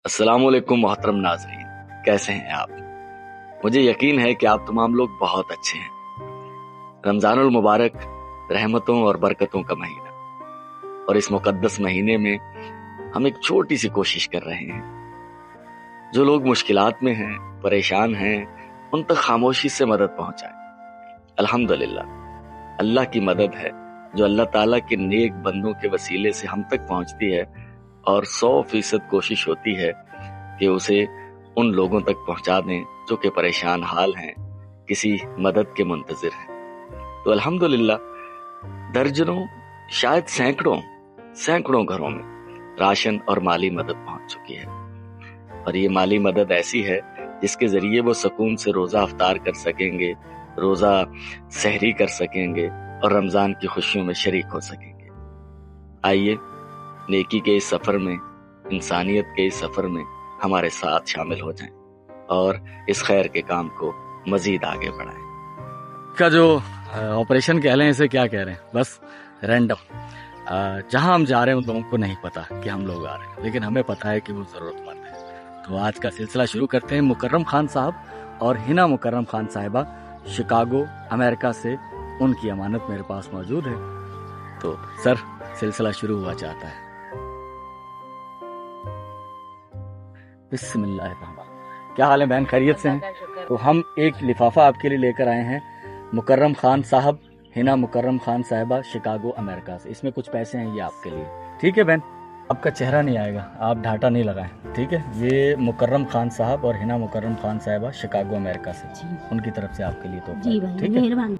अस्सलामुअलैकुम मोहतरम नाज़रीन, कैसे हैं आप? मुझे यकीन है कि आप तमाम लोग बहुत अच्छे हैं। रमज़ानुल मुबारक रहमतों और बरकतों का महीना, और इस मुकद्दस महीने में हम एक छोटी सी कोशिश कर रहे हैं। जो लोग मुश्किलात में हैं, परेशान हैं, उन तक खामोशी से मदद पहुंचाएं। अल्हम्दुलिल्लाह, अल्लाह की मदद है जो अल्लाह ताला के नेक बंदों के वसीले से हम तक पहुंचती है, और 100% कोशिश होती है कि उसे उन लोगों तक पहुंचा दें जो कि परेशान हाल हैं, किसी मदद के मुंतजिर हैं। तो अल्हम्दुलिल्लाह दर्जनों, शायद सैकड़ों घरों में राशन और माली मदद पहुंच चुकी है। और ये माली मदद ऐसी है जिसके जरिए वो सुकून से रोजा अफ्तार कर सकेंगे, रोजा सहरी कर सकेंगे और रमजान की खुशियों में शरीक हो सकेंगे। आइए नेकी के इस सफर में, इंसानियत के इस सफर में हमारे साथ शामिल हो जाएं और इस खैर के काम को मजीद आगे बढ़ाएं। का जो ऑपरेशन कह रहे हैं, इसे क्या कह रहे हैं, बस रैंडम। जहां हम जा रहे हैं उन लोगों को नहीं पता कि हम लोग आ रहे हैं, लेकिन हमें पता है कि वो जरूरतमंद है। तो आज का सिलसिला शुरू करते हैं। मुकर्रम खान साहब और हिना मुकर्रम खान साहिबा शिकागो अमेरिका से, उनकी अमानत मेरे पास मौजूद है। तो सर, सिलसिला शुरू हुआ चाहता है। बिस्मिल्लाह। क्या हाल है बहन, खैरियत से हैं? तो हम एक लिफाफा आपके लिए लेकर आए हैं। मुकर्रम खान साहब, हिना मुकर्रम खान साहिबा, शिकागो अमेरिका से। इसमें कुछ पैसे हैं, ये आपके लिए। ठीक है बहन, आपका चेहरा नहीं आएगा, आप ढाटा नहीं लगाएं, ठीक है? ये मुकर्रम खान साहब और हिना मुकर्रम खान साहिबा शिकागो अमेरिका से, उनकी तरफ से आपके लिए तो ठीक है।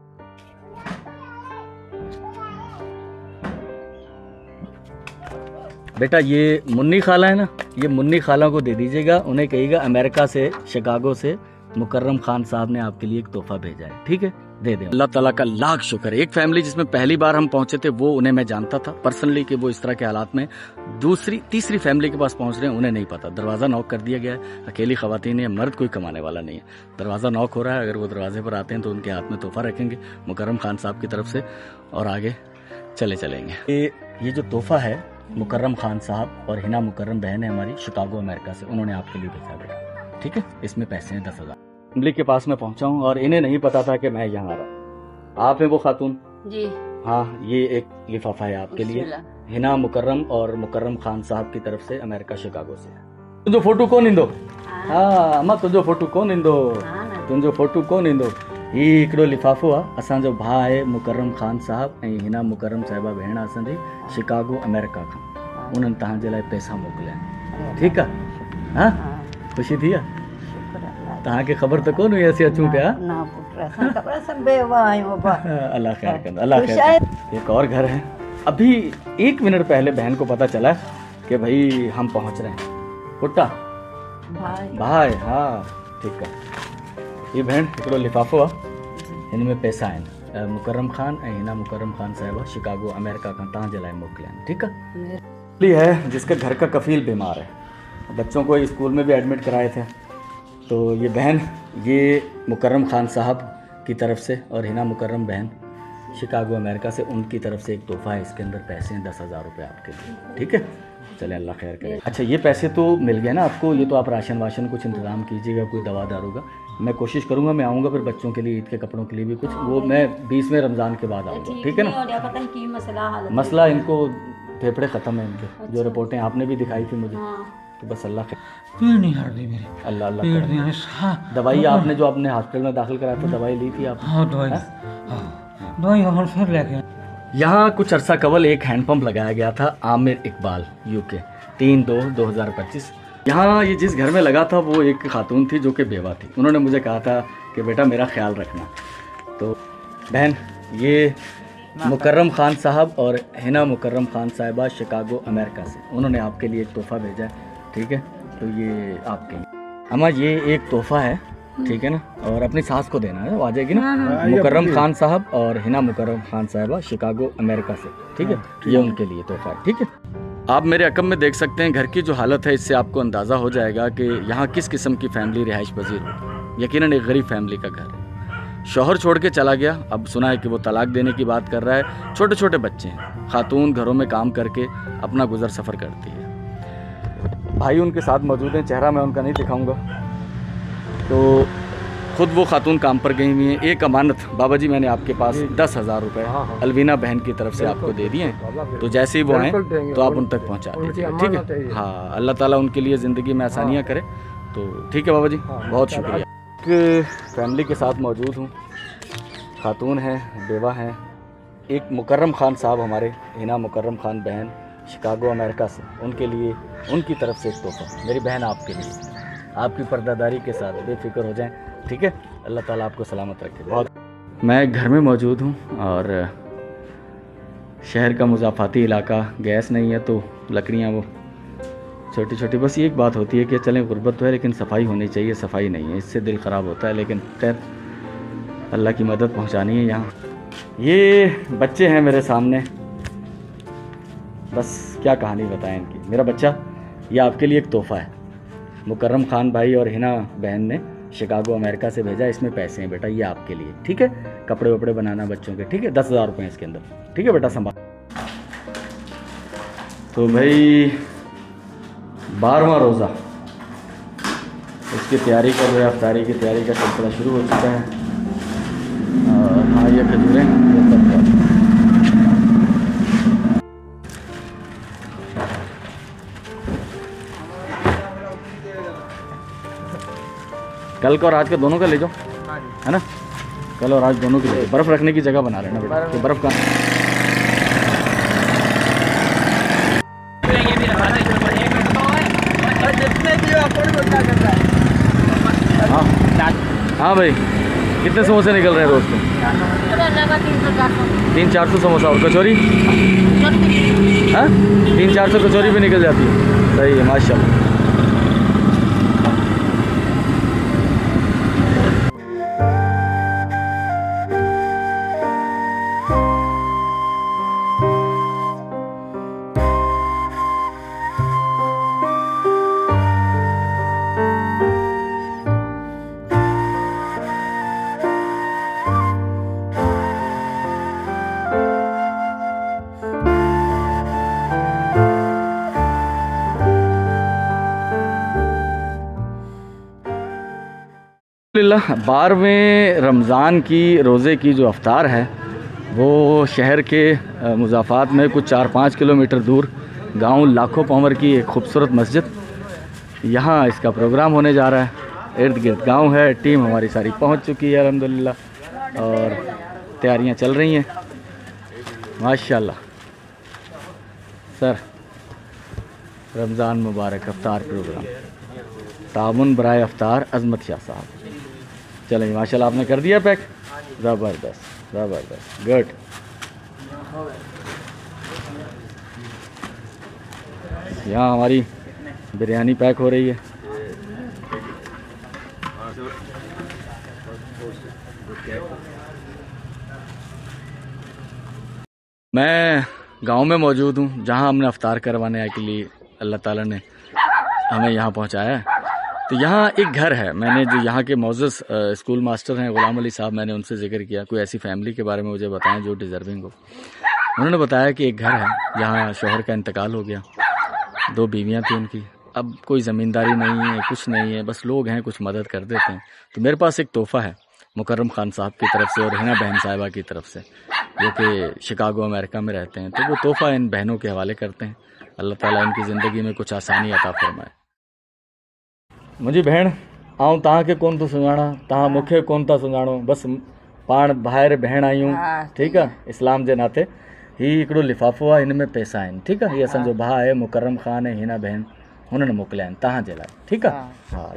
बेटा, ये मुन्नी खाला है ना, ये मुन्नी खाला को दे दीजिएगा। उन्हें कहिएगा अमेरिका से, शिकागो से मुकर्रम खान साहब ने आपके लिए एक तोहफा भेजा है, ठीक है? दे दें। अल्लाह ताला का लाख शुक्र है। एक फैमिली जिसमें पहली बार हम पहुंचे थे, वो उन्हें मैं जानता था पर्सनली कि वो इस तरह के हालात में दूसरी तीसरी फैमिली के पास पहुंच रहे हैं, उन्हें नहीं पता। दरवाजा नॉक कर दिया गया है, अकेली खवातीन है, मर्द कोई कमाने वाला नहीं है। दरवाजा नॉक हो रहा है, अगर वो दरवाजे पर आते हैं तो उनके हाथ में तोहफा रखेंगे मुकर्रम खान साहब की तरफ से, और आगे चलेंगे। ये जो तोहफा है मुकर्रम खान साहब और हिना मुकर्रम बहन है हमारी, शिकागो अमेरिका से, उन्होंने आपके लिए भेजा बेटा, ठीक है? इसमें पैसे हैं 10,000। फैमिली के पास मैं पहुंचा हूं और इन्हें नहीं पता था कि मैं यहाँ आ रहा हूँ। आप हैं वो खातून जी? हाँ, ये एक लिफाफा है आपके लिए, हिना मुकर्रम और मुकर्रम खान साहब की तरफ से, अमेरिका शिकागो से। तुझो फोटो कौन इंदो? हाँ अम्मा, तुझो फोटो कौन इंदो? तुझो फोटो कौन इंदो? ही हिकिड़ो लिफाफो आहे, असांजो भाउ आहे मुकर्रम खान साहब ऐं हिना मुकर्रम साहिबा भेण आहे असांजी, शिकागो अमेरिका खां। उन्हनि तव्हांजे लाइ पैसा मोकिलिया आहिनि, ठीकु आहे? हा, ख़ुशी थी आहे? तव्हांखे ख़बर त कोन हुई असीं अचूं पिया? अल्लाह खैर कंदो, अल्लाह खैर। एक और घर है। अभी 1 मिनट पहले बहन को पता चला कि भाई हम पहुंच रहे हैं। पुट्टा भाई, हाँ ठीक है। ये भेण हिकिड़ो लिफाफो आहे, हिन में पैसा आहिनि। मुकर्रम खान ऐं हिना मुकर्रम खान साहिबा शिकागो अमेरिका खां तव्हांजे लाइ मोकिलिया आहिनि, ठीकु आहे? ये है जिसका घर का कफील बीमार है, बच्चों को स्कूल में भी एडमिट कराए थे। तो ये बहन, ये मुकर्रम खान साहब की तरफ से और हिना मुकर्रम बहन शिकागो अमेरिका से, उनकी तरफ से एक तोहफा है। इसके अंदर पैसे हैं 10,000 रुपये आपके लिए, ठीक है? चले, अल्लाह खैर करे। अच्छा, ये पैसे तो मिल गए ना आपको, ये तो आप राशन वाशन कुछ इंतज़ाम कीजिएगा, कोई दवा दारू का। मैं कोशिश करूंगा, मैं आऊँगा फिर बच्चों के लिए, ईद के कपड़ों के लिए भी कुछ, वो मैं 20वें रमज़ान के बाद आऊँगा, ठीक है ना? मसला इनको फेफड़े ख़त्म है इनके, जो रिपोर्टें आपने भी दिखाई थी मुझे। तो बस अल्लाह खैर। नहीं हार दी मेरी, अल्लाह। दवाई आपने जो अपने हॉस्पिटल में दाखिल कराया था, दवाई ली थी आप? हाँ, दवाई और फिर लेके। यहाँ कुछ अरसा कबल एक हैंडपंप लगाया गया था, आमिर इकबाल, यूके, 3/2/2025। यहाँ ये जिस घर में लगा था, वो एक खातून थी जो कि बेवा थी। उन्होंने मुझे कहा था कि बेटा मेरा ख्याल रखना। तो बहन, ये मुकर्रम खान साहब और हिना मुकर्रम खान साहिबा शिकागो अमेरिका से, उन्होंने आपके लिए एक तोहफा भेजा है, ठीक है? तो ये आपके लिए। अम्मा, ये एक तोहफा है, ठीक है ना? और अपनी सास को देना है, वो आ जाएगी ना? मुकर्रम खान साहब और हिना मुकर्रम खान साहिबा शिकागो अमेरिका से, ठीक है? ये उनके लिए तोहफा है, ठीक है? आप मेरे अकम में देख सकते हैं घर की जो हालत है, इससे आपको अंदाज़ा हो जाएगा कि यहाँ किस किस्म की फैमिली रिहाइश पजीर होगी। यकीनन एक गरीब फैमिली का घर है। शौहर छोड़ के चला गया, अब सुना है कि वो तलाक देने की बात कर रहा है। छोटे छोटे बच्चे हैं, खातून घरों में काम करके अपना गुजर सफ़र करती है। भाई उनके साथ मौजूद हैं, चेहरा मैं उनका नहीं दिखाऊंगा। तो खुद वो खातून काम पर गई हुई हैं। एक अमानत बाबा जी मैंने आपके पास 10,000 रुपये अलवीना बहन की तरफ से आपको दे दिए हैं, तो जैसे ही वो हैं तो आप उन तक पहुंचा दीजिए, ठीक है। हाँ, अल्लाह ताला उनके लिए ज़िंदगी में आसानियाँ करे। तो ठीक है बाबा जी, बहुत शुक्रिया। एक फैमिली के साथ मौजूद हूँ, खातून हैं, बेवा हैं। एक मुकर्रम खान साहब हमारे, हिना मुकर्रम खान बहन, शिकागो अमेरिका से, उनके लिए उनकी तरफ से एक तोहफा मेरी बहन आपके लिए, आपकी पर्दादारी के साथ, बेफिक्र हो जाएं, ठीक है। अल्लाह ताला आपको सलामत रखे। बहुत मैं घर में मौजूद हूँ और शहर का मुज़ाफ़ाती इलाका, गैस नहीं है तो लकड़ियाँ वो छोटी छोटी, बस ये एक बात होती है कि चलें गुर्बत तो है लेकिन सफाई होनी चाहिए, सफाई नहीं है, इससे दिल ख़राब होता है। लेकिन खैर अल्लाह की मदद पहुँचानी है। यहाँ ये बच्चे हैं मेरे सामने, बस क्या कहानी बताएं इनकी। मेरा बच्चा ये आपके लिए एक तोहफ़ा है, मुकर्रम खान भाई और हिना बहन ने शिकागो अमेरिका से भेजा। इसमें पैसे हैं बेटा, ये आपके लिए, ठीक है। कपड़े वपड़े बनाना बच्चों के, ठीक है। 10,000 रुपये इसके अंदर, ठीक है बेटा, संभाल। तो भाई 12वां रोज़ा, उसकी तैयारी कर रहे हैं, अफ्तारी की तैयारी का सिलसिला शुरू हो चुका है। हाँ, ये खजूरें कल का और आज का दोनों का ले जाओ, है ना। कल और आज दोनों के लिए बर्फ़ रखने की जगह बना लेना बेटा, तो बर्फ़ का हाँ हाँ भाई, कितने समोसे निकल रहे हैं रोज़ के? 300-400 समोसा। और कचौरी? हाँ, 300-400 कचौरी भी निकल जाती है। सही है, माशाल्लाह। अल्हम्दुलिल्लाह 12वें रमज़ान की रोज़े की जो अफ्तार है वो शहर के मुज़ाफ़ात में कुछ 4-5 किलोमीटर दूर गांव लाखों पावर की एक खूबसूरत मस्जिद, यहाँ इसका प्रोग्राम होने जा रहा है। इर्द गिर्द गाँव है, टीम हमारी सारी पहुँच चुकी है अल्हम्दुलिल्लाह और तैयारियाँ चल रही हैं माशाल्लाह। सर, रमज़ान मुबारक अफ्तार प्रोग्राम, तामुन बराए अफ्तार अज़मत शाह साहब। चलें माशाल्लाह, आपने कर दिया पैक, ज़बरदस्त ज़बरदस्त, गुड। यहाँ हमारी बिरयानी पैक हो रही है। मैं गांव में मौजूद हूँ जहाँ हमने अफ्तार करवाने के लिए अल्लाह ताला ने हमें यहाँ पहुँचाया है। तो यहाँ एक घर है, मैंने जो यहाँ के मोअज़्ज़ज़ स्कूल मास्टर हैं गुलाम अली साहब, मैंने उनसे जिक्र किया कोई ऐसी फैमिली के बारे में मुझे बताएं जो डिज़र्विंग हो। उन्होंने बताया कि एक घर है जहाँ शौहर का इंतकाल हो गया, 2 बीवियाँ थी उनकी, अब कोई ज़मींदारी नहीं है, कुछ नहीं है, बस लोग हैं कुछ मदद कर देते हैं। तो मेरे पास एक तोहफ़ा है मुकर्रम खान साहब की तरफ से और हिना बहन साहिबा की तरफ से, जो कि शिकागो अमेरिका में रहते हैं। तो वो तोहफ़ा इन बहनों के हवाले करते हैं। अल्लाह ताला इनकी ज़िंदगी में कुछ आसानी अता फरमाए। मुझी भेण आऊं तव्हां खे कोन थो सुञाणा, तव्हां मूंखे कोन था सुञाणो, बस पाण भाइर भेण आहियूं, ठीकु आहे, इस्लाम जे नाते। हीउ हिकिड़ो लिफ़ाफ़ो आहे, हिन में पैसा आहिनि, ठीकु आहे। हीअ असांजो भाउ आहे मुकर्रम खान ऐं हिना बहन, हुननि मोकिलिया आहिनि तव्हां जे लाइ, ठीकु आहे। हा,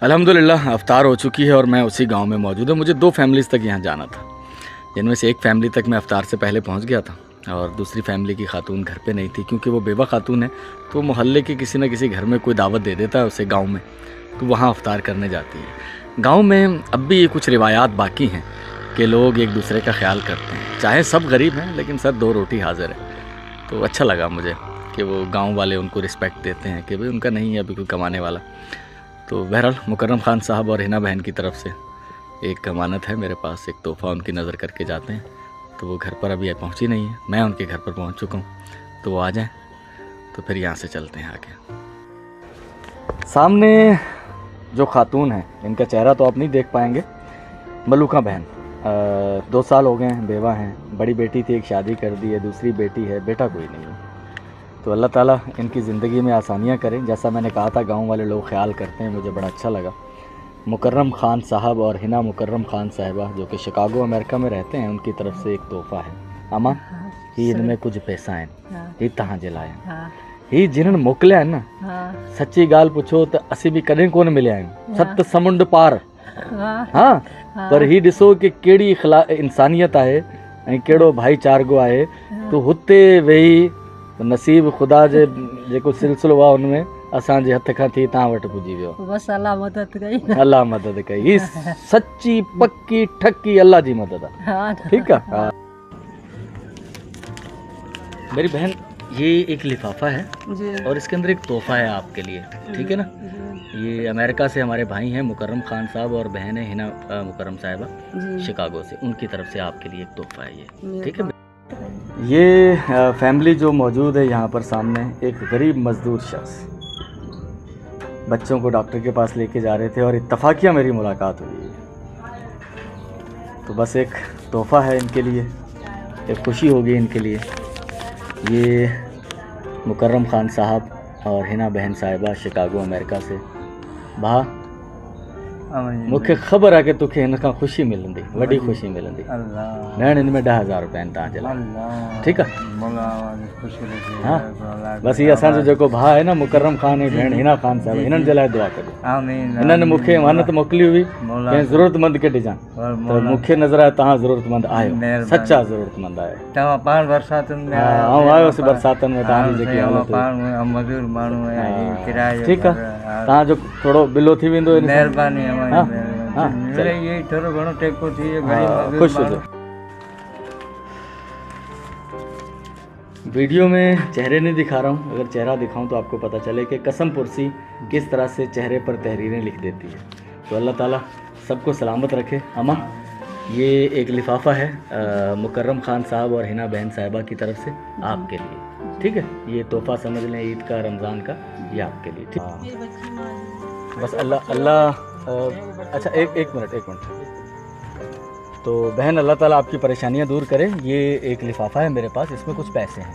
अल्हम्दुलिल्लाह अफ्तार हो चुकी है और मैं उसी गांव में मौजूद हूँ। मुझे 2 फैमिलीज़ तक यहाँ जाना था, जिनमें से एक फैमिली तक मैं अफ्तार से पहले पहुँच गया था और दूसरी फैमिली की खातून घर पे नहीं थी, क्योंकि वो बेवा खातून है तो मोहल्ले के किसी न किसी घर में कोई दावत दे देता है उसे गांव में, तो वहाँ अफ्तार करने जाती है। गांव में अब भी ये कुछ रिवायात बाकी हैं कि लोग एक दूसरे का ख्याल करते हैं, चाहे सब गरीब हैं लेकिन सर 2 रोटी हाजिर है। तो अच्छा लगा मुझे कि वो गांव वाले उनको रिस्पेक्ट देते हैं कि भाई उनका नहीं है अभी कोई कमाने वाला। तो बहरहाल मुकर्रम खान साहब और हिना बहन की तरफ से एक अमानत है मेरे पास, एक तोहफ़ा उनकी नज़र करके जाते हैं। तो वो घर पर अभी पहुंची नहीं है, मैं उनके घर पर पहुंच चुका हूं, तो वो आ जाएं तो फिर यहाँ से चलते हैं आगे। सामने जो खातून है इनका चेहरा तो आप नहीं देख पाएंगे, मलूका बहन 2 साल हो गए हैं, बेवा हैं। बड़ी बेटी थी, एक शादी कर दी है, दूसरी बेटी है, बेटा कोई नहीं है। तो अल्लाह ताला इनकी ज़िंदगी में आसानियाँ करें। जैसा मैंने कहा था गांव वाले लोग ख्याल करते हैं, मुझे बड़ा अच्छा लगा। मुकर्रम खान साहब और हिना मुकर्रम खान साहिबा जो कि शिकागो अमेरिका में रहते हैं, उनकी तरफ से एक तोहफ़ा है। अमा ही इनमें कुछ पैसा है ही तहाँ जलाए ही जिन्हनि मोकिलिया आहिनि न, सच्ची ॻाल्हि पुछो त असीं बि कॾहिं कोन मिलिया आहियूं 7 समुंड पार। हाँ पर ही ॾिसो कि कहिड़ी इंसानियत आहे ऐं कहिड़ो भाईचारगो आहे। तो हुते वेही नसीब ख़ुदा जे जेको सिलसिलो आहे उनमें असांजे हथ खां थी तव्हां वटि पुॼी वियो। बस अल्लाह मदद कई, अल्लाह मदद कई। ही सच्ची पक्की ठक्की अल्लाह जी मदद आहे। ठीक है मेरी बहन, ये एक लिफाफा है और इसके अंदर एक तोहफा है आपके लिए, ठीक है ना। ये अमेरिका से हमारे भाई हैं मुकर्रम खान साहब और बहन है हिना मुकर्रम साहिबा शिकागो से, उनकी तरफ से आपके लिए एक तोहफा है ये, ठीक है। ये फैमिली जो मौजूद है यहाँ पर सामने, एक गरीब मजदूर शख्स बच्चों को डॉक्टर के पास लेके जा रहे थे और इत्तफाकिया मेरी मुलाकात हुई। तो बस एक तोहफ़ा है इनके लिए, एक खुशी होगी इनके लिए। ये मुकर्रम खान साहब और हिना बहन साहिबा शिकागो अमेरिका से। भा मूंखे ख़बर आहे कि तोखे हिन खां ख़ुशी मिलंदी, वॾी ख़ुशी मिलंदी। भेण हिन में 10,000 रुपया आहिनि तव्हांजे लाइ, ठीकु आहे। हाँ बस ये असांजो जेको भाउ आहे न मुकर्रम खान ऐं भेण हिना खान साहिब, हिननि जे लाइ दुआ कजो। हिननि मूंखे अमानत मोकिली हुई कंहिं ज़रूरतमंद खे ॾिजां, त मूंखे नज़र आहे तव्हां ज़रूरतमंद आहियो, सच्चा ज़रूरतमंद आहियो। तव्हां पाण बरसातुनि में आउं आयोसीं बरसातुनि में, तव्हांजी जेकी हालत मज़दूर माण्हू आहे, ठीकु आहे। तव्हांजो थोरो बिलो थी वेंदो, महिरबानी। ये थोड़ो घणो टेको थी खुश हो। वीडियो में चेहरे नहीं दिखा रहा हूँ, अगर चेहरा दिखाऊं तो आपको पता चले कि कसम पुरसी किस तरह से चेहरे पर तहरीरें लिख देती है। तो अल्लाह ताला सबको सलामत रखे। अम्मा ये एक लिफाफा है मुकर्रम खान साहब और हिना बहन साहिबा की तरफ से आपके लिए, ठीक है। ये तोहफ़ा समझ लें ईद का, रमज़ान का, ये आपके लिए, ठीक। बस अल्लाह अच्छा एक मिनट। तो बहन अल्लाह ताला आपकी परेशानियां दूर करे। ये एक लिफाफा है मेरे पास, इसमें कुछ पैसे हैं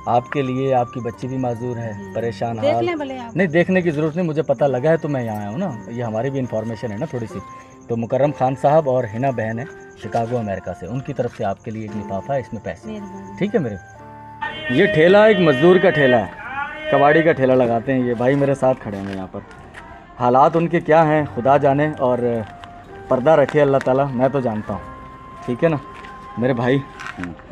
आपके लिए। आपकी बच्ची भी माजूर है, परेशान हाल। नहीं देखने की ज़रूरत नहीं, मुझे पता लगा है तो मैं यहाँ आया हूँ ना, ये हमारी भी इन्फॉर्मेशन है ना थोड़ी सी। तो मुकर्रम खान साहब और हिना बहन है शिकागो अमेरिका से, उनकी तरफ से आपके लिए एक लिफाफा है, इसमें पैसे, ठीक है मेरे। ये ठेला एक मज़दूर का ठेला है, कबाड़ी का ठेला लगाते हैं ये भाई, मेरे साथ खड़े हैं यहाँ पर। हालात उनके क्या हैं खुदा जाने, और पर्दा रखे अल्लाह ताला, मैं तो जानता हूँ, ठीक है ना मेरे भाई।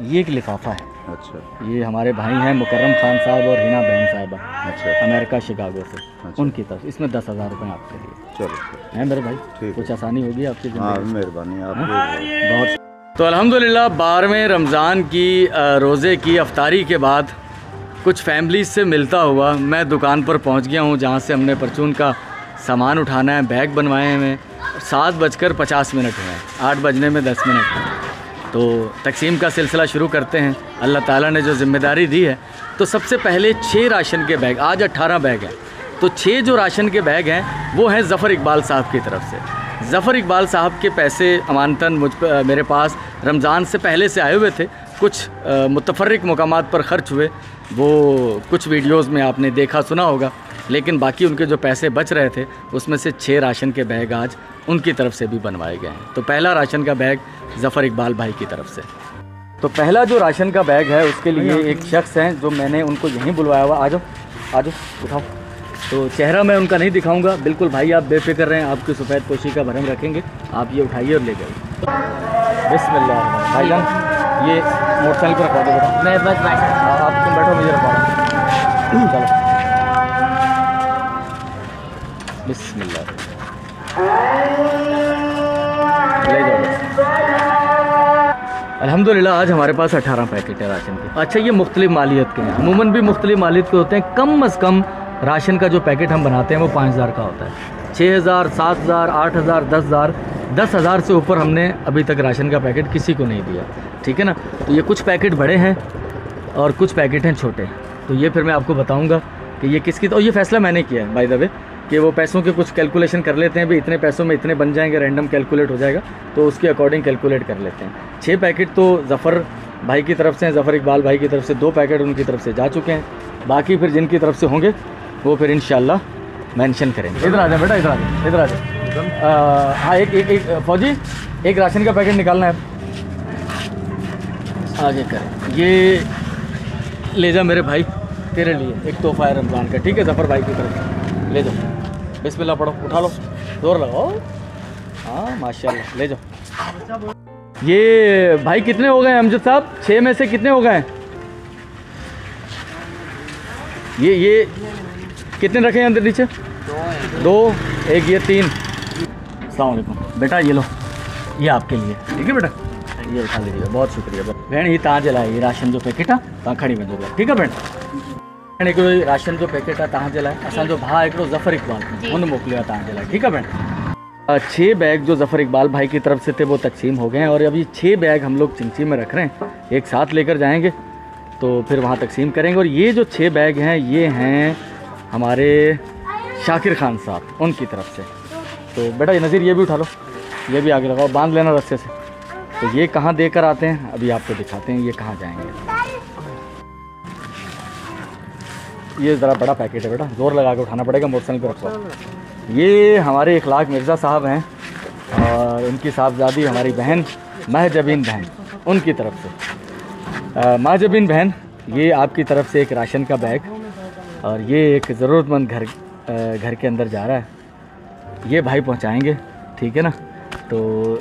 ये एक लिफाफा है। अच्छा, ये हमारे भाई हैं मुकर्रम खान साहब और हिना बहन साहिबा, अच्छा, अमेरिका शिकागो से, अच्छा। उनकी तरफ इसमें 10,000 रुपये आपके लिए। चलो हैं मेरे भाई, कुछ आसानी होगी आपकी ज़िंदगी, मेहरबानी आपकी बहुत। तो अल्हम्दुलिल्लाह 12वें रमज़ान की रोज़े की अफ्तारी के बाद कुछ फैमिलीज से मिलता हुआ मैं दुकान पर पहुँच गया हूँ, जहाँ से हमने परचून का सामान उठाना है, बैग बनवाए हैं। 7:50 हुए हैं, 8 बजने में 10 मिनट। तो तकसीम का सिलसिला शुरू करते हैं। अल्लाह ताला ने जो ज़िम्मेदारी दी है, तो सबसे पहले 6 राशन के बैग, आज 18 बैग हैं, तो 6 जो राशन के बैग हैं वो हैं ज़फ़र इकबाल साहब की तरफ से। ज़फ़र इकबाल साहब के पैसे अमानतन मेरे पास रमज़ान से पहले से आए हुए थे, कुछ मुतफर्रिक मकामात पर ख़र्च हुए, वो कुछ वीडियोज़ में आपने देखा सुना होगा, लेकिन बाकी उनके जो पैसे बच रहे थे उसमें से 6 राशन के बैग आज उनकी तरफ से भी बनवाए गए हैं। तो पहला राशन का बैग ज़फ़र इकबाल भाई की तरफ से। तो पहला जो राशन का बैग है उसके लिए एक शख्स हैं जो मैंने उनको यहीं बुलवाया हुआ। आ जाओ उठाओ। तो चेहरा मैं उनका नहीं दिखाऊंगा, बिल्कुल भाई आप बेफिक्र रहें, आपकी सफ़ेद पोशी का भरम रखेंगे। आप ये उठाइए और ले जाइए। बिस्मिल्लाह भाईजान, मोटरसाइकिल पर रखवा दो बेटा। मैं बस बैठा। आप तुम बैठो, मुझे रखवा दो। चलो बिस्मिल्लाह, ले जाओ। अल्हम्दुलिल्लाह आज हमारे पास 18 पैकेट है राशन के। अच्छा, ये मुख्तलिफ मालियत के हैं, अमूमन भी मुख्तलिफ मालियत के होते हैं। कम अज़ कम राशन का जो पैकेट हम बनाते हैं वो 5000 का होता है। 6000, 7000, 8000, 10000, 10,000 से ऊपर हमने अभी तक राशन का पैकेट किसी को नहीं दिया, ठीक है ना। तो ये कुछ पैकेट बड़े हैं और कुछ पैकेट हैं छोटे। तो ये फिर मैं आपको बताऊंगा कि ये किसकी। तो ये फ़ैसला मैंने किया है बाय द वे कि वो पैसों के कुछ कैलकुलेशन कर लेते हैं, भी इतने पैसों में इतने बन जाएंगे, रैंडम कैलकुलेट हो जाएगा, तो उसके अकॉर्डिंग कैलकुलेट कर लेते हैं। 6 पैकेट तो ज़फ़र भाई की तरफ से हैं, ज़फ़र इकबाल भाई की तरफ से 2 पैकेट उनकी तरफ से जा चुके हैं। बाकी फिर जिनकी तरफ से होंगे वो फिर इंशाल्लाह मेंशन करेंगे। इधर आ जाए बेटा, इधर आ जाए, इधर आ जाए। हाँ, एक फौजी, एक राशन का पैकेट निकालना है, आगे करें। ये ले जा मेरे भाई, तेरे लिए एक तोहफ़ा है रमज़ान का, ठीक है, ज़फ़र भाई की तरफ से ले जाओ। बिस्मिल्लाह पढ़ो, उठा लो, जोर लगाओ। हाँ माशाल्लाह, ले जाओ। ये भाई कितने हो गए अमजद साहब? 6 में से कितने हो गए? ये कितने रखे हैं अंदर नीचे? 2, एक ये 3। अस्सलाम वालेकुम बेटा, ये लो, ये आपके लिए, ठीक है बेटा, ये उठा लीजिए, बहुत शुक्रिया भेण। ही तव्हां जे लाइ राशन जो पैकेट आहे तव्हां खणी वञो, ठीक है भेण। हिकिड़ो राशन जो पैकेट आहे तव्हां जे लाइ, असांजो भाउ हिकिड़ो ज़फ़र इकबाल हुन मोकिलियो आहे तव्हां जे लाइ, ठीक है भेण। 6 बैग जो ज़फ़र इकबाल भाई की तरफ से थे वो तकसीम हो गए हैं और अभी 6 बैग हम लोग चिंची में रख रहे हैं, एक साथ लेकर जाएंगे तो फिर वहाँ तकसीम करेंगे। और ये जो 6 बैग हैं ये हैं हमारे शाकिर खान साहब, उनकी तरफ से। तो बेटा ये नज़ीर, ये भी उठा लो, ये भी आगे लगाओ, बांध लेना रस्से से। तो ये कहाँ देकर आते हैं अभी आपको दिखाते हैं, ये कहाँ जाएंगे। ये ज़रा बड़ा पैकेट है बेटा, ज़ोर लगा के उठाना पड़ेगा, मोटरसाइकिल पर रखो। ये हमारे इखलाक मिर्ज़ा साहब हैं और उनकी साहबजादी हमारी बहन महजबीन बहन, उनकी तरफ से। महजबीन बहन, ये आपकी तरफ से एक राशन का बैग और ये एक ज़रूरतमंद घर के अंदर जा रहा है, ये भाई पहुंचाएंगे, ठीक है ना। तो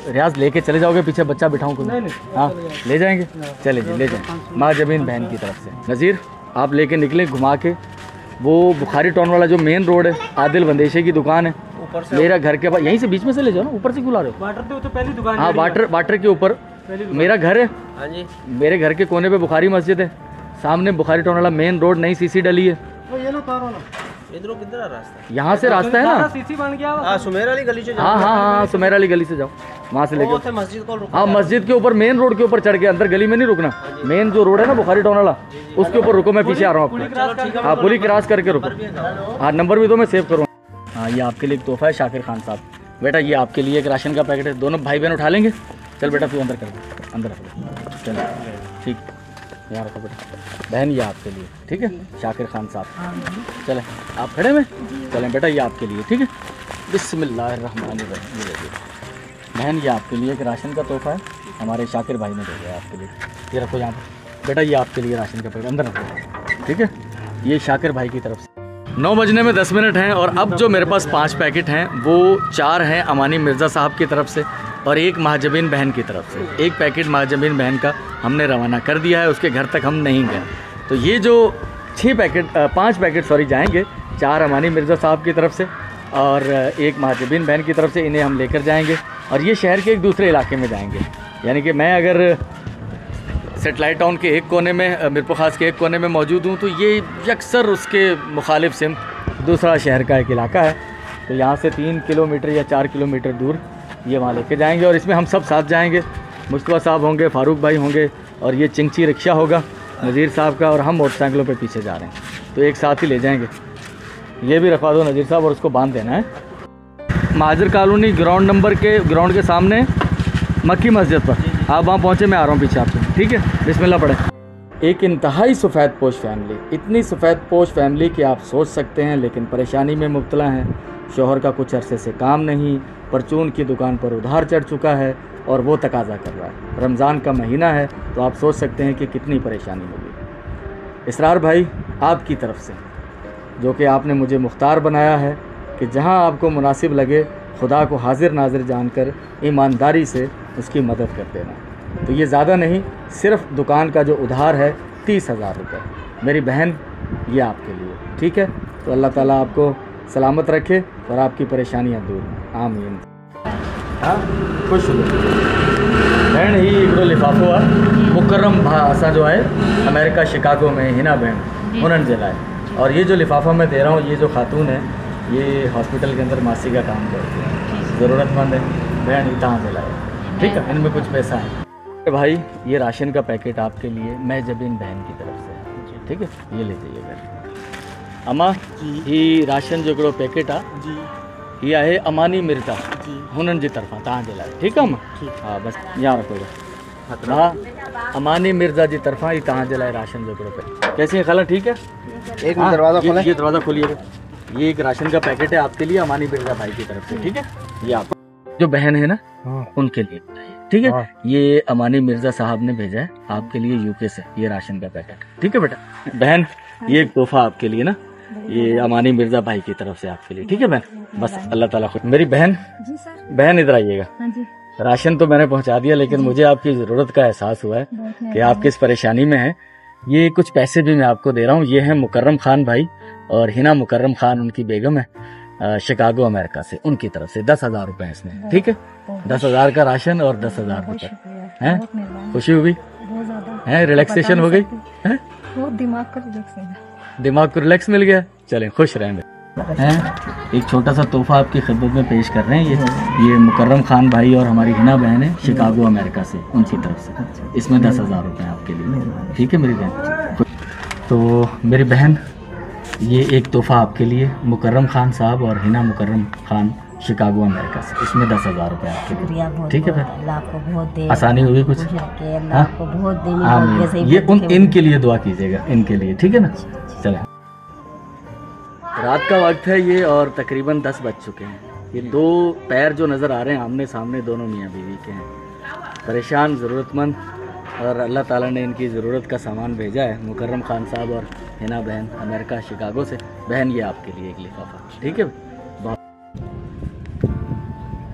रियाज लेके चले जाओगे, पीछे बच्चा बिठाऊं को? हाँ ले जाएंगे, चले जी ले जाएँ। महजबीन बहन की तरफ से। नज़ीर आप लेके निकले घुमा के, वो बुखारी टाउन वाला जो मेन रोड है, आदिल बंदेशे की दुकान है, मेरा घर के पास, यहीं से बीच में से ले जाओ ना, ऊपर से क्यों ला रहे हो? वाटर तो पहली दुकान। हाँ वाटर के ऊपर मेरा घर है। हाँ जी, मेरे घर के कोने पे बुखारी मस्जिद है, सामने बुखारी टाउन वाला मेन रोड, नई सीसी डली है। ये लो इधर किधर रास्ता? यहाँ से रास्ता है ना, सीसी बन गया, सुमेर वाली गली से जाओ। हाँ, सुमेर वाली गली से जाओ, वहाँ से लेके मस्जिद को। हाँ मस्जिद के ऊपर, मेन रोड के ऊपर चढ़ के, अंदर गली में नहीं रुकना, मेन जो रोड है ना बुखारी टाउन वाला, उसके ऊपर रुको, मैं पीछे आ रहा हूँ आपको। हाँ पुली क्रॉस करके रुको। हाँ नंबर भी तो मैं सेव करूँ। हाँ ये आपके लिए एक तोहफा है शाकिर खान साहब। बेटा ये आपके लिए एक राशन का पैकेट है, दोनों भाई बहन उठा लेंगे। चल बेटा तू अंदर कर दो, अंदर रख दो, चल ठीक, यहाँ रखो बेटा। बहन ये आपके लिए, ठीक है, शाकिर खान साहब। चलें आप खड़े में, चलें बेटा ये आपके लिए, ठीक है। बिस्मिल्लाहिर्रहमानिर्रहीम। बहन ये आपके लिए एक राशन का तोहफा है, हमारे शाकिर भाई ने भेजा है आपके लिए, ये रखो यहाँ पर। बेटा ये आपके लिए राशन का पैकेट, अंदर रखो, ठीक है, ये शाकिर भाई की तरफ से। 9 बजने में 10 मिनट हैं और अब जो मेरे पास 5 पैकेट हैं वो 4 हैं अमानी मिर्ज़ा साहब की तरफ से और एक महजबीन बहन की तरफ से। एक पैकेट महजबीन बहन का हमने रवाना कर दिया है, उसके घर तक हम नहीं गए। तो ये जो 5 पैकेट जाएंगे, 4 अमानी मिर्ज़ा साहब की तरफ से और एक महजबीन बहन की तरफ से, इन्हें हम लेकर जाएंगे और ये शहर के एक दूसरे इलाके में जाएंगे। यानी कि मैं अगर सेटेलाइट टाउन के एक कोने में, मिरपुर ख़ास के एक कोने में मौजूद हूँ, तो ये यकसर उसके मुखालिफ सिमत दूसरा शहर का एक इलाका है। तो यहाँ से 3 किलोमीटर या 4 किलोमीटर दूर ये वहाँ लेके जाएंगे और इसमें हम सब साथ जाएंगे। मुस्तफ़ा साहब होंगे, फ़ारूक भाई होंगे और ये चिंची रिक्शा होगा नज़ीर साहब का, और हम मोटरसाइकिलों पे पीछे जा रहे हैं, तो एक साथ ही ले जाएंगे। ये भी रखवा दो नज़ीर साहब और उसको बांध देना है। महाजर कॉलोनी ग्राउंड के सामने मक्की मस्जिद पर, आप वहाँ पहुँचे, मैं आ रहा हूँ पीछे आपसे, ठीक है। बिस्मिल्लाह पढ़े। एक इंतहाई सफ़ेद पोश फैमिली, इतनी सफ़ेद पोश फैमिली कि आप सोच सकते हैं, लेकिन परेशानी में मुब्तला हैं। शोहर का कुछ अरसे से काम नहीं, परचून की दुकान पर उधार चढ़ चुका है और वो तकाज़ा कर रहा है। रमज़ान का महीना है तो आप सोच सकते हैं कि कितनी परेशानी होगी। इसरार भाई आपकी तरफ से, जो कि आपने मुझे मुख्तार बनाया है कि जहां आपको मुनासिब लगे खुदा को हाजिर नाजिर जानकर ईमानदारी से उसकी मदद कर देना। तो ये ज़्यादा नहीं, सिर्फ दुकान का जो उधार है 30,000 रुपये मेरी बहन, ये आपके लिए, ठीक है। तो अल्लाह ताला आपको सलामत रखे और आपकी परेशानियाँ दूर, आमीन। हाँ खुश हो बहन, ही हिकिड़ो लिफ़ाफ़ो आहे मुकर्रम भाउ असां जो आहे अमेरिका शिकागो में हिना बहन उन्हनि जे लाइ। और ये जो लिफ़ाफ़ा मैं दे रहा हूँ, ये जो खातून है ये हॉस्पिटल के अंदर मासी का काम करती है, ज़रूरतमंद है बहन, ये तहाँ जे लाइ, ठीक है। इनमें कुछ पैसा है भाई। ये राशन का पैकेट आपके लिए मैं जबीन बहन की तरफ से है, ठीक है। ये ले जाइए बहन। अम्मा ही राशन जो हिकिड़ो पैकेट आहे ये आहे अमानी मिर्ज़ा हुननि जी तरफ़ां तव्हां जे लाइ, ठीकु आहे अम्मा? हा बसि याद रखो। हाँ अमानी मिर्ज़ा जी तरफ़ां ही तव्हां जे लाइ राशन जो हिकिड़ो पैकेट। कैसे हैं खाला, ठीक है? एक दरवाज़ा खोलें, ये दरवाज़ा खोलिएगा। ये एक राशन का पैकेट है आपके लिए अमानी मिर्ज़ा भाई की तरफ से, ठीक है। ये आपको जो बहन है ना उनके लिए, ठीक है। ये अमानी मिर्ज़ा साहब ने भेजा है आपके लिए यूके से ये राशन का पैकेट, ठीक है बेटा। बहन ये एक तोहफा आपके लिए ना, ये अमानी मिर्ज़ा भाई की तरफ से आपके लिए, ठीक है बहन। बस अल्लाह ताला खुद। मेरी बहन, बहन इधर आइएगा। राशन तो मैंने पहुंचा दिया, लेकिन मुझे आपकी ज़रूरत का एहसास हुआ है कि आप किस परेशानी में हैं। ये कुछ पैसे भी मैं आपको दे रहा हूँ। ये है मुकर्रम खान भाई और हिना मुकर्रम खान उनकी बेगम है शिकागो अमेरिका से, उनकी तरफ से 10,000 रुपए हैं इसमें, ठीक है। 10,000 का राशन और 10,000 रुपए हैं। खुशी हुई है, रिलैक्सेशन हो गई है, दिमाग को रिलैक्स मिल गया। चलें खुश रहें हैं। एक छोटा सा तोहफा आपकी खिदमत में पेश कर रहे हैं। ये मुकर्रम खान भाई और हमारी हिना बहन है शिकागो अमेरिका से, उनकी तरफ से। इसमें 10,000 रुपये आपके लिए, ठीक है मेरी बहन। तो मेरी बहन ये एक तोहफा आपके लिए मुकर्रम खान साहब और हिना मुकर्रम खान शिकागो अमेरिका से, इसमें 10,000 रुपये आपके लिए, ठीक है बहन। आसानी होगी कुछ, ये इनके लिए दुआ कीजिएगा, इनके लिए, ठीक है ना। चलें रात का वक्त है ये और तकरीबन 10 बज चुके हैं। ये दो पैर जो नज़र आ रहे हैं आमने सामने दोनों मियाँ बीवी के हैं, परेशान ज़रूरतमंद, और अल्लाह ताला ने इनकी ज़रूरत का सामान भेजा है। मुकर्रम खान साहब और हिना बहन अमेरिका शिकागो से। बहन ये आपके लिए एक लिफाफा, ठीक है।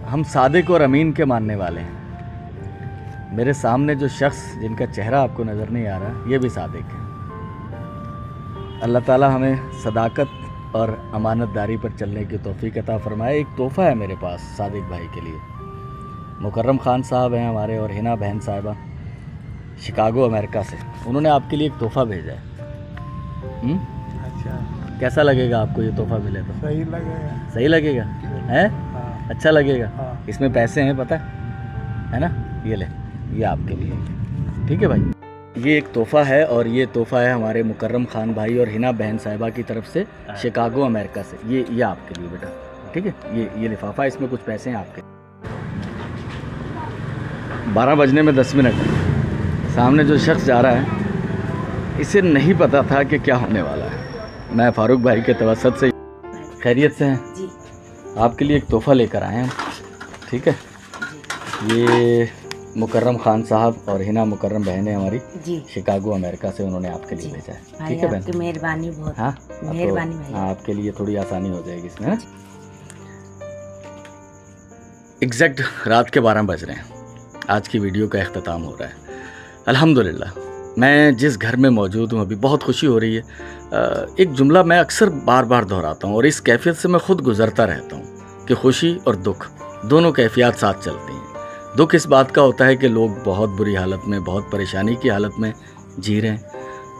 हम सादिक और अमीन के मानने वाले हैं। मेरे सामने जो शख्स जिनका चेहरा आपको नज़र नहीं आ रहा, ये भी सादिक है। अल्लाह ताला हमें सदाकत और अमानतदारी पर चलने की तौफीक अता फरमाए। एक तोहफ़ा है मेरे पास सादिक भाई के लिए। मुकर्रम खान साहब हैं हमारे और हिना बहन साहिबा शिकागो अमेरिका से, उन्होंने आपके लिए एक तोहफ़ा भेजा है। अच्छा, कैसा लगेगा आपको ये तोहफ़ा मिले तो? सही लगेगा। सही लगेगा है? हाँ। अच्छा लगेगा। हाँ। इसमें पैसे हैं पता है ना, ये ले, ये आपके लिए, ठीक है भाई। ये एक तोहफ़ा है और ये तोहफ़ा है हमारे मुकर्रम खान भाई और हिना बहन साहिबा की तरफ से शिकागो अमेरिका से। ये आपके लिए बेटा, ठीक है। ये लिफाफा, इसमें कुछ पैसे हैं आपके। 12 बजने में 10 मिनट। सामने जो शख्स जा रहा है इसे नहीं पता था कि क्या होने वाला है। मैं फारूक भाई के तवस्सुत से खैरियत से हैं जी। आपके लिए एक तोहफ़ा लेकर आए हैं, ठीक है। ये मुकर्रम खान साहब और हिना मुकर्रम बहन है हमारी जी, शिकागो अमेरिका से, उन्होंने आपके लिए भेजा है, ठीक है बहन। आपकी मेहरबानी बहुत। हाँ मेहरबानी भाई, आपके लिए थोड़ी आसानी हो जाएगी इसमें ना। एग्जैक्ट रात के 12 बज रहे हैं, आज की वीडियो का अख्ताम हो रहा है। अल्हम्दुलिल्लाह मैं जिस घर में मौजूद हूँ अभी बहुत खुशी हो रही है। एक जुमला मैं अक्सर बार बार दोहराता हूँ और इस कैफियत से मैं ख़ुद गुज़रता रहता हूँ कि खुशी और दुख दोनों कैफियत साथ चलती हैं। दुख इस बात का होता है कि लोग बहुत बुरी हालत में, बहुत परेशानी की हालत में जी रहे हैं,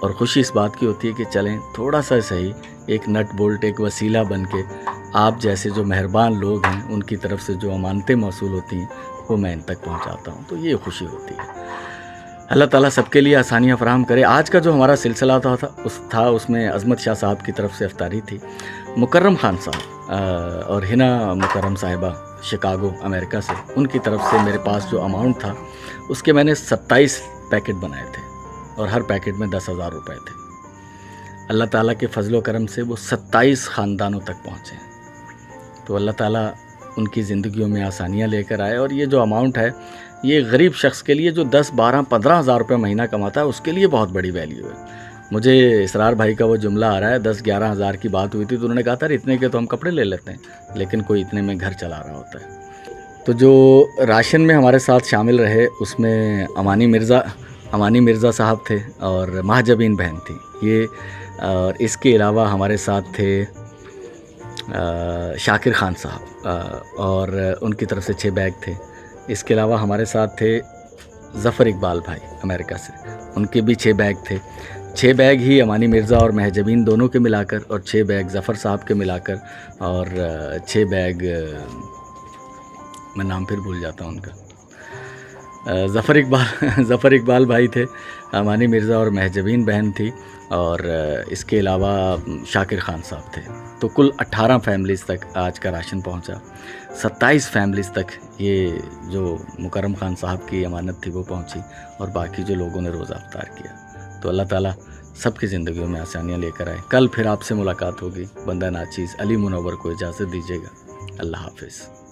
और खुशी इस बात की होती है कि चलें थोड़ा सा सही एक नट बोल्ट, एक वसीला बन के आप जैसे जो मेहरबान लोग हैं उनकी तरफ से जो अमानतें मौसूल होती हैं वो मैं इन तक पहुंचाता हूं, तो ये खुशी होती है। अल्लाह ताला सबके लिए आसानियां फराहम करे। आज का जो हमारा सिलसिला था उसमें अज़मत शाह साहब की तरफ से इफ्तारी थी। मुकर्रम खान साहब और हिना मुकर्रम साहिबा शिकागो अमेरिका से, उनकी तरफ से मेरे पास जो अमाउंट था उसके मैंने 27 पैकेट बनाए थे और हर पैकेट में 10,000 रुपये थे। अल्लाह ताला के फजलो करम से वो 27 ख़ानदानों तक पहुँचे हैं। तो अल्लाह ताला उनकी ज़िंदगियों में आसानियाँ लेकर आए। और ये जो अमाउंट है ये गरीब शख्स के लिए जो 10, 12, 15 हज़ार रुपये महीना कमाता है उसके लिए बहुत बड़ी वैल्यू है। मुझे इसरार भाई का वो जुमला आ रहा है, 10-11 हज़ार की बात हुई थी तो उन्होंने कहा था इतने के तो हम कपड़े ले लेते हैं, लेकिन कोई इतने में घर चला रहा होता है। तो जो राशन में हमारे साथ शामिल रहे उसमें अमानी मिर्ज़ा साहब थे और महजबीन बहन थी ये, और इसके अलावा हमारे साथ थे शाकिर खान साहब और उनकी तरफ से 6 बैग थे। इसके अलावा हमारे साथ थे ज़फ़र इकबाल भाई अमेरिका से, उनके भी 6 बैग थे। 6 बैग ही अमानी मिर्ज़ा और महजबीन दोनों के मिलाकर, और 6 बैग ज़फ़र साहब के मिलाकर, और 6 बैग मैं नाम फिर भूल जाता हूँ उनका, ज़फ़र इकबाल भाई थे, अमानी मिर्ज़ा और महजबीन बहन थी, और इसके अलावा शाकिर खान साहब थे। तो कुल 18 फैमिलीज़ तक आज का राशन पहुंचा। 27 फैमिलीज़ तक ये जो मुकर्रम खान साहब की अमानत थी वो पहुंची, और बाकी जो लोगों ने रोज़ा अफ्तार किया। तो अल्लाह ताला सबकी ज़िंदगियों में आसानियाँ लेकर आए। कल फिर आपसे मुलाकात होगी। बंदा नाचीज़ अली मुनव्वर को इजाज़त दीजिएगा। अल्लाह हाफ़िज़।